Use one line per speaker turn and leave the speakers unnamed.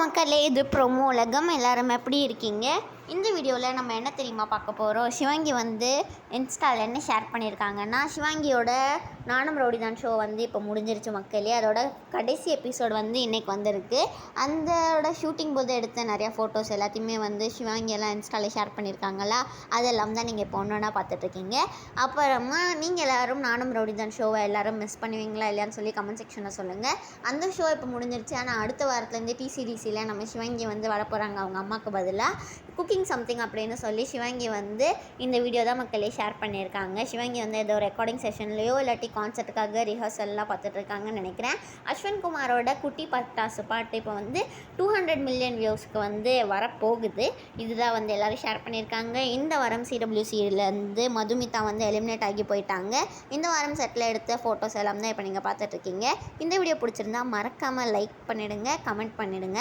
மக்களே, இது ப்ரோமோ உலகம். எல்லாரும் எப்படி இருக்கீங்க? இந்த வீடியோவில் நம்ம என்ன தெரியுமா பார்க்க போகிறோம்? சிவாங்கி வந்து இன்ஸ்டாவில் என்ன ஷேர் பண்ணியிருக்காங்கன்னா, சிவாங்கியோட நானும் ரவுடிதான் ஷோ வந்து இப்போ முடிஞ்சிருச்சு மக்களே. அதோட கடைசி எபிசோடு வந்து இன்றைக்கி வந்திருக்கு. அந்தோட ஷூட்டிங் போது எடுத்த நிறையா ஃபோட்டோஸ் எல்லாத்தையுமே வந்து சிவாங்கி எல்லாம் இன்ஸ்டாவில் ஷேர் பண்ணியிருக்காங்களா, அதெல்லாம் தான் நீங்கள் இப்போ ஒன்றா பார்த்துட்ருக்கீங்க. அப்புறமா நீங்கள் எல்லோரும் நானும் ரவுடிதான் ஷோவை எல்லோரும் மிஸ் பண்ணுவீங்களா இல்லையான்னு சொல்லி கமெண்ட் செக்ஷனில் சொல்லுங்கள். அந்த ஷோ இப்போ முடிஞ்சிருச்சு. ஆனால் அடுத்த வாரத்துலேருந்து டிசிடிசியில் நம்ம சிவாங்கி வந்து வரப்போகிறாங்க அவங்க அம்மாவுக்கு பதிலாக குக்கிங் சம்திங் அப்படின்னு சொல்லி சிவாங்கி வந்து இந்த வீடியோ தான் மக்களே ஷேர் பண்ணியிருக்காங்க. சிவாங்கி வந்து ஏதோ ரெக்கார்டிங் செஷன்லையோ இல்லாட்டி கான்சர்ட்டுக்காக ரிஹர்சல்லாம் பார்த்துட்ருக்காங்கன்னு நினைக்கிறேன். அஸ்வின் குமாரோட குட்டி பட்டாசு பாட்டு இப்போ வந்து 200 மில்லியன் வியூஸ்க்கு வந்து வரப்போகுது. இதுதான் வந்து எல்லோரும் ஷேர் பண்ணியிருக்காங்க. இந்த வாரம் சிடபிள்யூசியிலேருந்து மதுமிதா வந்து எலிமினேட் ஆகி போயிட்டாங்க. இந்த வாரம் செட்டில் எடுத்த ஃபோட்டோஸ் எல்லாம் தான் இப்போ நீங்கள் பார்த்துட்ருக்கீங்க. இந்த வீடியோ பிடிச்சிருந்தா மறக்காமல் லைக் பண்ணிவிடுங்க, கமெண்ட் பண்ணிவிடுங்க.